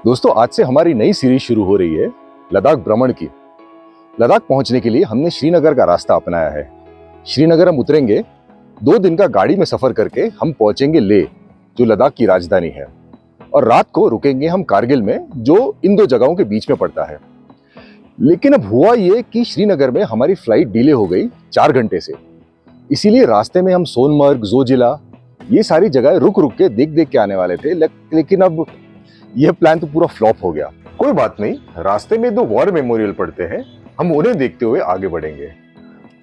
दोस्तों, आज से हमारी नई सीरीज शुरू हो रही है लद्दाख भ्रमण की। लद्दाख पहुंचने के लिए हमने श्रीनगर का रास्ता अपनाया है। श्रीनगर हम उतरेंगे, 2 दिन का गाड़ी में सफर करके हम पहुंचेंगे लेह, जो लद्दाख की राजधानी है, और रात को रुकेंगे हम कारगिल में, जो इन 2 जगहों के बीच में पड़ता है। लेकिन अब हुआ ये कि श्रीनगर में हमारी फ्लाइट डिले हो गई 4 घंटे से। इसीलिए रास्ते में हम सोनमर्ग, जोजिला, ये सारी जगह रुक रुक के देख के आने वाले थे, लेकिन अब यह प्लान तो पूरा फ्लॉप हो गया। कोई बात नहीं, रास्ते में 2 वॉर मेमोरियल पड़ते हैं, हम उन्हें देखते हुए आगे बढ़ेंगे।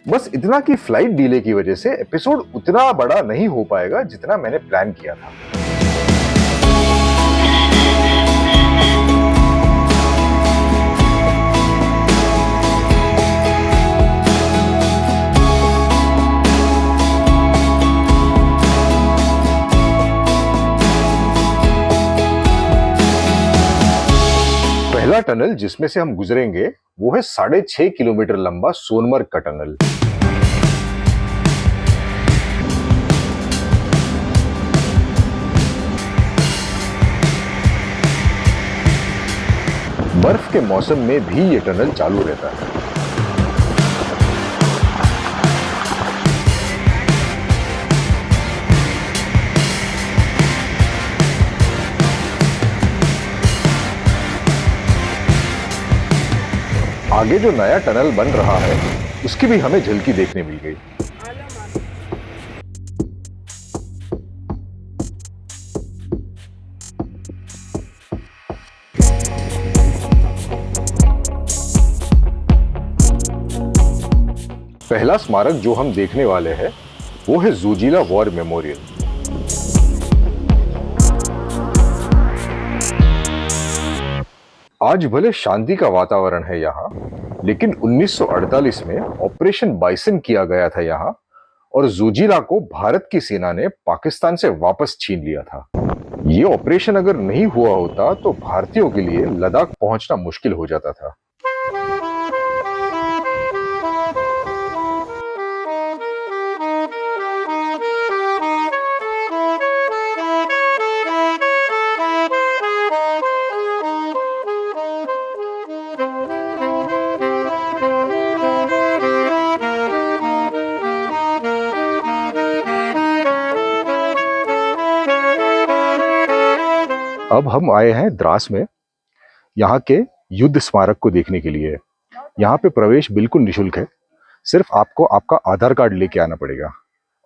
बस इतना कि फ्लाइट डिले की वजह से एपिसोड उतना बड़ा नहीं हो पाएगा जितना मैंने प्लान किया था। पहला टनल जिसमें से हम गुजरेंगे वो है 6.5 किलोमीटर लंबा सोनमर्ग का टनल। बर्फ के मौसम में भी ये टनल चालू रहता है। आगे जो नया टनल बन रहा है उसकी भी हमें झलकी देखने मिल गई। पहला स्मारक जो हम देखने वाले हैं वो है जोजिला वॉर मेमोरियल। आज भले शांति का वातावरण है यहाँ, लेकिन 1948 में ऑपरेशन बाइसन किया गया था यहाँ, और जोजिला को भारत की सेना ने पाकिस्तान से वापस छीन लिया था। ये ऑपरेशन अगर नहीं हुआ होता तो भारतीयों के लिए लद्दाख पहुंचना मुश्किल हो जाता था। अब हम आए हैं द्रास में, यहाँ के युद्ध स्मारक को देखने के लिए। यहाँ पे प्रवेश बिल्कुल निशुल्क है, सिर्फ आपको आपका आधार कार्ड लेके आना पड़ेगा,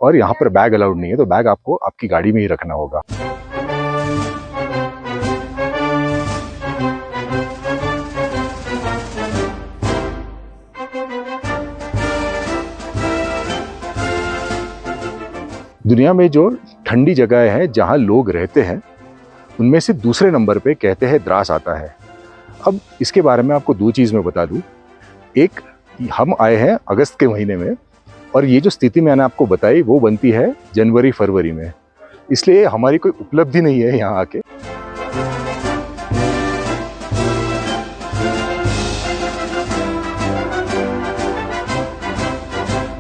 और यहाँ पर बैग अलाउड नहीं है, तो बैग आपको आपकी गाड़ी में ही रखना होगा। दुनिया में जो ठंडी जगह है जहाँ लोग रहते हैं, उनमें से दूसरे नंबर पे कहते हैं द्रास आता है। अब इसके बारे में आपको 2 चीज़ मैं बता दूं। एक, हम आए हैं अगस्त के महीने में, और ये जो स्थिति मैंने आपको बताई वो बनती है जनवरी फरवरी में, इसलिए हमारी कोई उपलब्धि नहीं है यहाँ आके।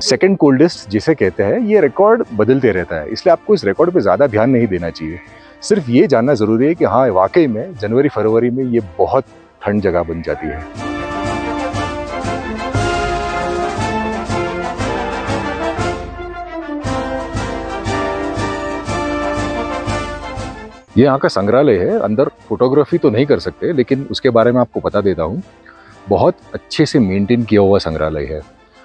सेकंड कोल्डेस्ट जिसे कहते हैं, ये रिकॉर्ड बदलते रहता है, इसलिए आपको इस रिकॉर्ड पे ज़्यादा ध्यान नहीं देना चाहिए। सिर्फ ये जानना ज़रूरी है कि हाँ, वाकई में जनवरी फरवरी में ये बहुत ठंड जगह बन जाती है। ये यहाँ का संग्रहालय है। अंदर फोटोग्राफी तो नहीं कर सकते, लेकिन उसके बारे में आपको बता देता हूँ। बहुत अच्छे से मेंटेन किया हुआ संग्रहालय है।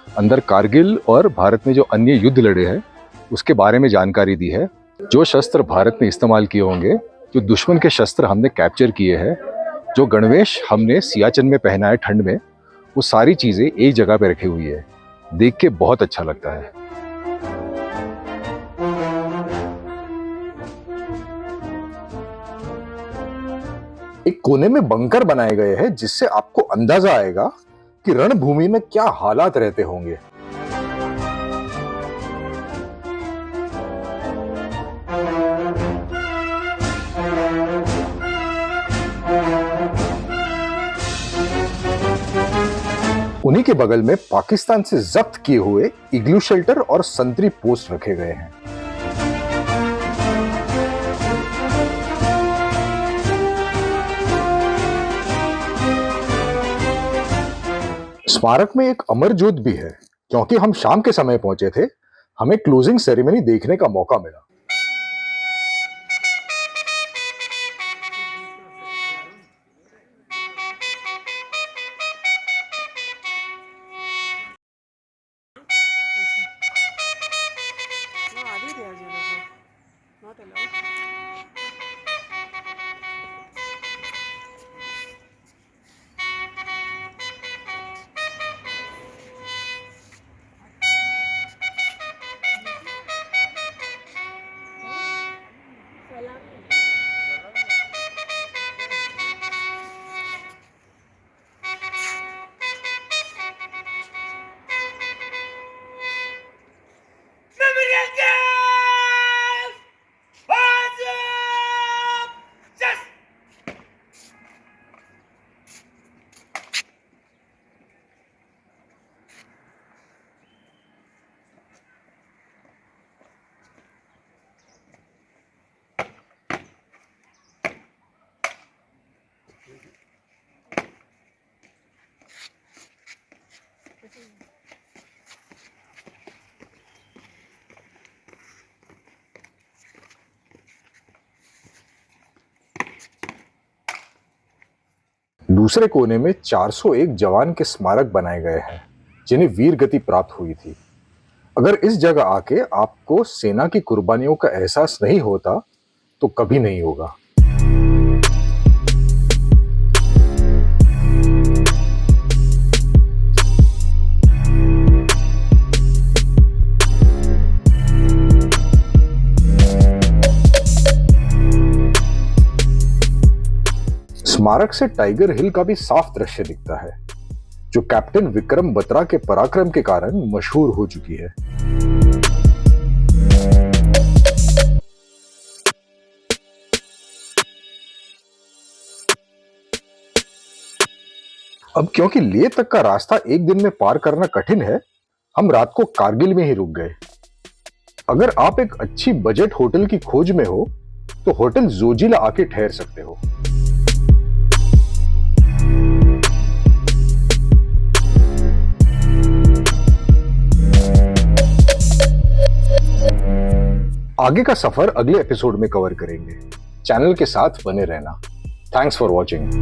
अंदर कारगिल और भारत में जो अन्य युद्ध लड़े हैं उसके बारे में जानकारी दी है। जो शस्त्र भारत में इस्तेमाल किए होंगे, जो दुश्मन के शस्त्र हमने कैप्चर किए हैं, जो गणवेश हमने सियाचिन में पहना है ठंड में, वो सारी चीज़ें एक जगह पे रखी हुई है। देख के बहुत अच्छा लगता है। एक कोने में बंकर बनाए गए हैं जिससे आपको अंदाजा आएगा कि रणभूमि में क्या हालात रहते होंगे। उन्हीं के बगल में पाकिस्तान से जब्त किए हुए इग्लू शेल्टर और संतरी पोस्ट रखे गए हैं। स्मारक में एक अमर ज्योत भी है, क्योंकि हम शाम के समय पहुंचे थे। हमें क्लोजिंग सेरेमनी देखने का मौका मिला। No, I did as you know. Not allowed. Memorial Games! Hands up! Just दूसरे कोने में 401 जवान के स्मारक बनाए गए हैं, जिन्हें वीर गति प्राप्त हुई थी। अगर इस जगह आके आपको सेना की कुर्बानियों का एहसास नहीं होता, तो कभी नहीं होगा। स्मारक से टाइगर हिल का भी साफ दृश्य दिखता है, जो कैप्टन विक्रम बत्रा के पराक्रम के कारण मशहूर हो चुकी है। अब क्योंकि लेह तक का रास्ता एक दिन में पार करना कठिन है, हम रात को कारगिल में ही रुक गए। अगर आप एक अच्छी बजट होटल की खोज में हो, तो होटल जोजिला आके ठहर सकते हो। आगे का सफर अगले एपिसोड में कवर करेंगे। चैनल के साथ बने रहना। Thanks for watching.